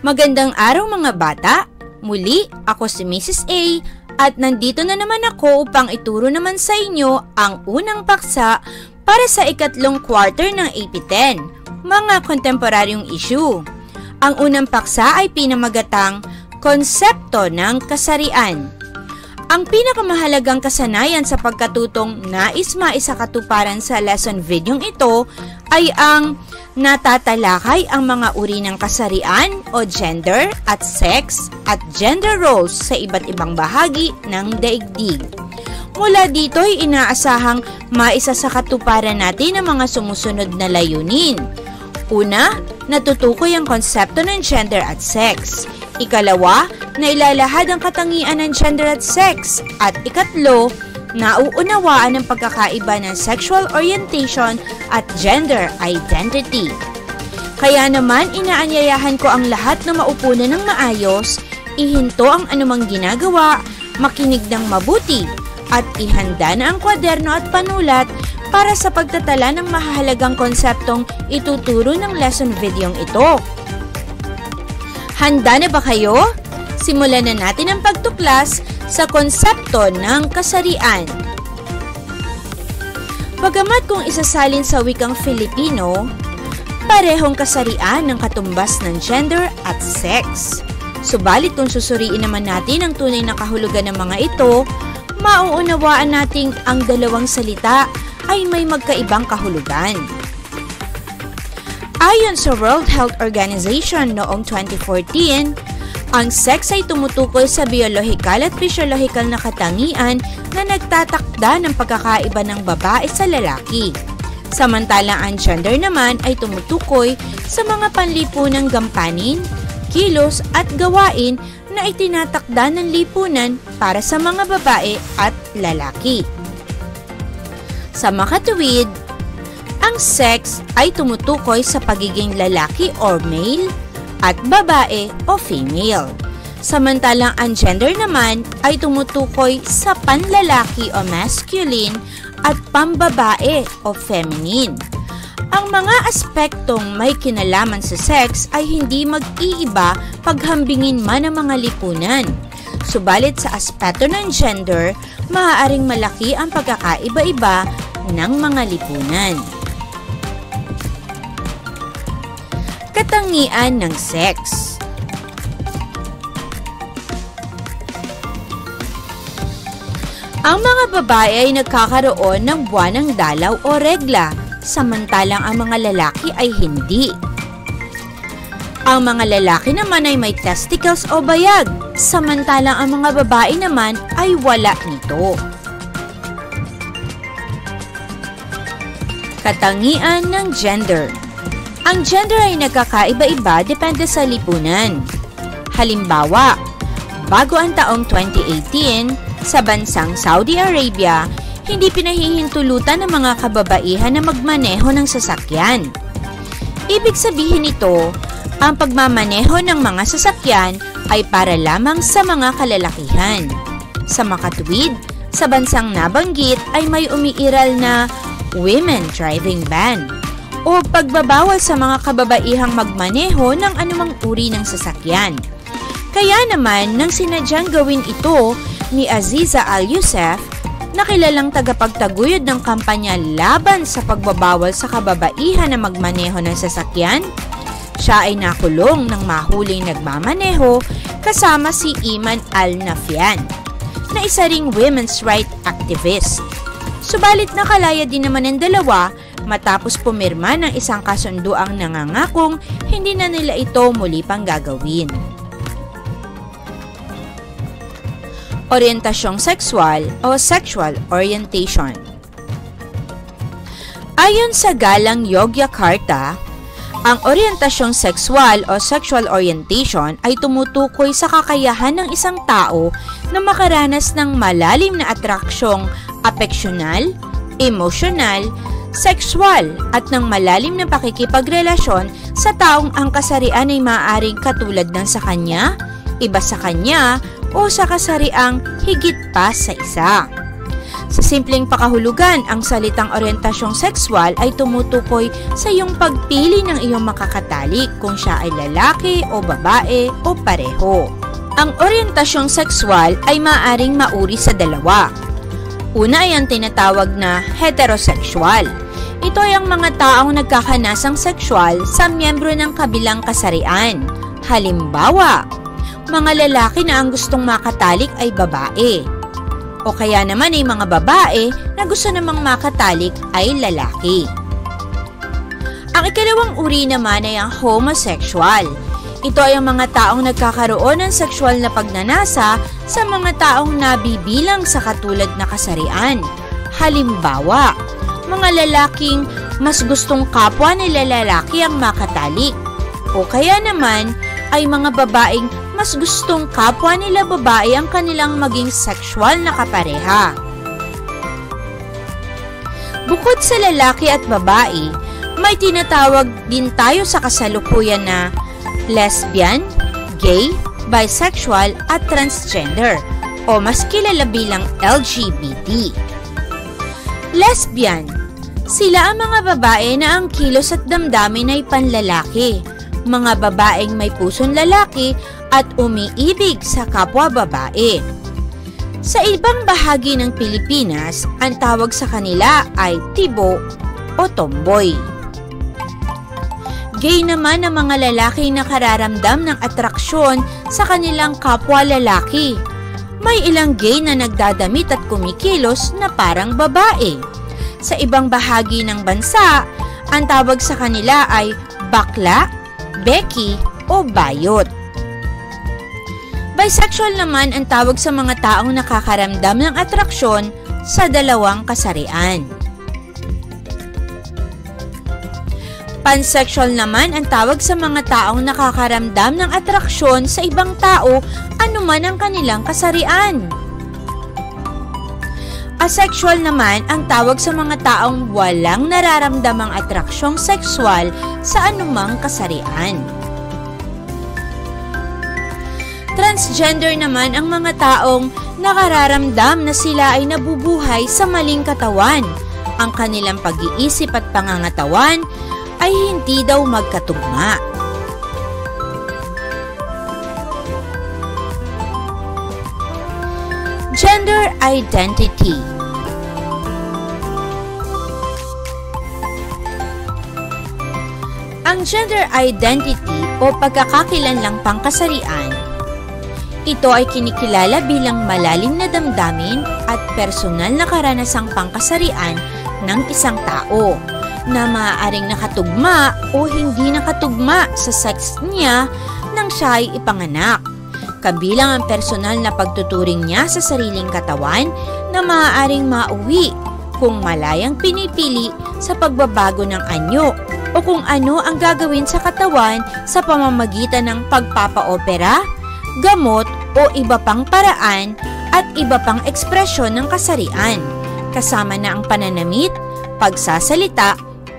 Magandang araw mga bata! Muli, ako si Mrs. A at nandito na naman ako upang ituro naman sa inyo ang unang paksa para sa ikatlong quarter ng AP10, mga kontemporaryong issue. Ang unang paksa ay pinamagatang Konsepto ng Kasarian. Ang pinakamahalagang kasanayan sa pagkatutong nais maisakatuparan sa lesson videong ito ay ang natatalakay ang mga uri ng kasarian o gender at sex at gender roles sa iba't ibang bahagi ng daigdig. Mula dito ay inaasahang maisasakatuparan natin ang mga sumusunod na layunin. Una, natutukoy ang konsepto ng gender at sex. Ikalawa, nailalahad ang katangian ng gender at sex. At ikatlo, nauunawaan ang pagkakaiba ng sexual orientation at gender identity. Kaya naman, inaanyayahan ko ang lahat na maupo na ng maayos, ihinto ang anumang ginagawa, makinig ng mabuti, at ihanda na ang kwaderno at panulat para sa pagtatala ng mahalagang konseptong ituturo ng lesson videong ito. Handa na ba kayo? Simulan na natin ang pagtuklas sa konsepto ng kasarian. Bagamat kung isasalin sa wikang Filipino, parehong kasarian ng katumbas ng gender at sex. Subalit kung susuriin naman natin ang tunay na kahulugan ng mga ito, mauunawaan nating ang dalawang salita ay may magkaibang kahulugan. Ayon sa World Health Organization noong 2014, ang sex ay tumutukoy sa biolohikal at physiological na katangian na nagtatakda ng pagkakaiba ng babae sa lalaki. Samantalang ang gender naman ay tumutukoy sa mga panlipunang gampanin, kilos at gawain na itinatakda ng lipunan para sa mga babae at lalaki. Sa makatuwid, ang sex ay tumutukoy sa pagiging lalaki or male at babae o female. Samantalang ang gender naman ay tumutukoy sa panlalaki o masculine at pambabae o feminine. Ang mga aspektong may kinalaman sa sex ay hindi mag-iiba paghambingin man ang mga lipunan. Subalit sa aspeto ng gender, maaaring malaki ang pagkakaiba-iba ng mga lipunan. Katangian ng sex. Ang mga babae ay nagkakaroon ng buwanang dalaw o regla, samantalang ang mga lalaki ay hindi. Ang mga lalaki naman ay may testicles o bayag, samantalang ang mga babae naman ay wala nito. Katangian ng gender. Ang gender ay nagkakaiba-iba depende sa lipunan. Halimbawa, bago ang taong 2018, sa bansang Saudi Arabia, hindi pinahihintulutan ng mga kababaihan na magmaneho ng sasakyan. Ibig sabihin nito, ang pagmamaneho ng mga sasakyan ay para lamang sa mga kalalakihan. Sa makatuwid, sa bansang nabanggit ay may umiiral na women driving ban o pagbabawal sa mga kababaihang magmaneho ng anumang uri ng sasakyan. Kaya naman, nang sinadyang gawin ito ni Aziza Al-Youssef, na kilalang tagapagtaguyod ng kampanya laban sa pagbabawal sa kababaihan na magmaneho ng sasakyan, siya ay nakulong ng mahuling nagmamaneho kasama si Iman Al-Nafyan, na isa ring women's rights activist. Subalit nakalaya din naman ang dalawa matapos pumirma ng isang kasunduang nangangakong hindi na nila ito muli pang gagawin. Orientasyong sexual o sexual orientation. Ayon sa Galang Yogyakarta, ang orientasyong sexual o sexual orientation ay tumutukoy sa kakayahan ng isang tao na makaranas ng malalim na atraksyong apeksyonal, emosyonal, sexual at ng malalim na pakikipagrelasyon sa taong ang kasarian ay maaaring katulad ng sa kanya, iba sa kanya, o sa kasariang higit pa sa isa. Sa simpleng pakahulugan, ang salitang orientasyong sexual ay tumutukoy sa iyong pagpili ng iyong makakatalik kung siya ay lalaki o babae o pareho. Ang orientasyong sexual ay maaaring mauri sa dalawa. Una ay ang tinatawag na heterosexual. Ito ay ang mga taong nagkakanasang sexual sa miyembro ng kabilang kasarian. Halimbawa, mga lalaki na ang gustong makatalik ay babae. O kaya naman ay mga babae na gusto namang makatalik ay lalaki. Ang ikalawang uri naman ay ang homosexual. Ito ay ang mga taong nagkakaroon ng sexual na pagnanasa sa mga taong nabibilang sa katulad na kasarian. Halimbawa, mga lalaking mas gustong kapwa nila lalaki ang makatalik. O kaya naman ay mga babaeng mas gustong kapwa nila babae ang kanilang maging sexual na kapareha. Bukod sa lalaki at babae, may tinatawag din tayo sa kasalukuyan na lesbian, gay, bisexual at transgender o mas kilala bilang LGBT. Lesbian, sila ang mga babae na ang kilos at damdamin ay panlalaki, mga babaeng may pusong lalaki at umiibig sa kapwa babae. Sa ibang bahagi ng Pilipinas, ang tawag sa kanila ay tibo o tomboy. Gay naman ang mga lalaki na nakararamdam ng atraksyon sa kanilang kapwa lalaki. May ilang gay na nagdadamit at kumikilos na parang babae. Sa ibang bahagi ng bansa, ang tawag sa kanila ay bakla, beki o bayot. Bisexual naman ang tawag sa mga taong nakakaramdam ng atraksyon sa dalawang kasarian. Pansexual naman ang tawag sa mga taong nakakaramdam ng atraksyon sa ibang tao anuman ang kanilang kasarian. Asexual naman ang tawag sa mga taong walang nararamdamang atraksyong sexual sa anumang kasarian. Transgender naman ang mga taong nakararamdam na sila ay nabubuhay sa maling katawan. Ang kanilang pag-iisip at pangangatawan ay hindi daw magkatugma. Gender identity. Ang gender identity o pagkakakilanlang pangkasarian, ito ay kinikilala bilang malalim na damdamin at personal na karanasang pangkasarian ng isang tao na maaaring nakatugma o hindi nakatugma sa sex niya nang siya ay ipanganak. Kabilang ang personal na pagtuturing niya sa sariling katawan na maaaring mauwi kung malayang pinipili sa pagbabago ng anyo o kung ano ang gagawin sa katawan sa pamamagitan ng pagpapaopera, gamot o iba pang paraan at iba pang ekspresyon ng kasarian, kasama na ang pananamit, pagsasalita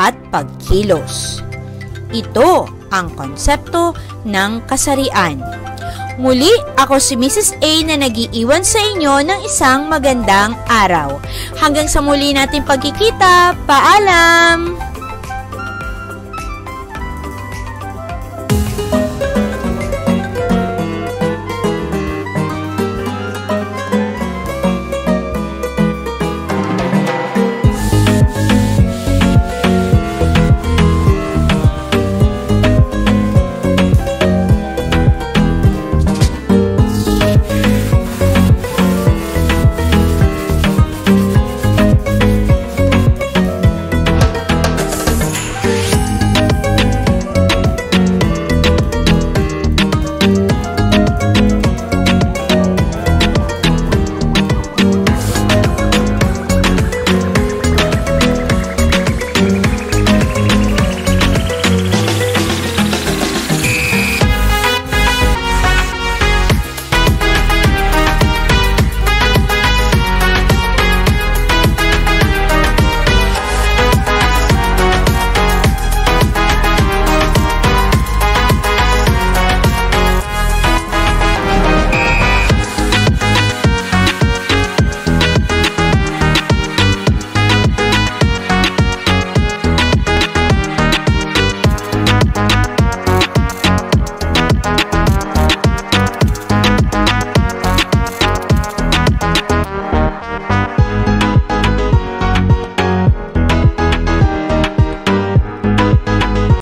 at pagkilos. Ito ang konsepto ng kasarian. Muli, ako si Mrs. A na nag-iiwan sa inyo ng isang magandang araw. Hanggang sa muli nating pagkikita, paalam!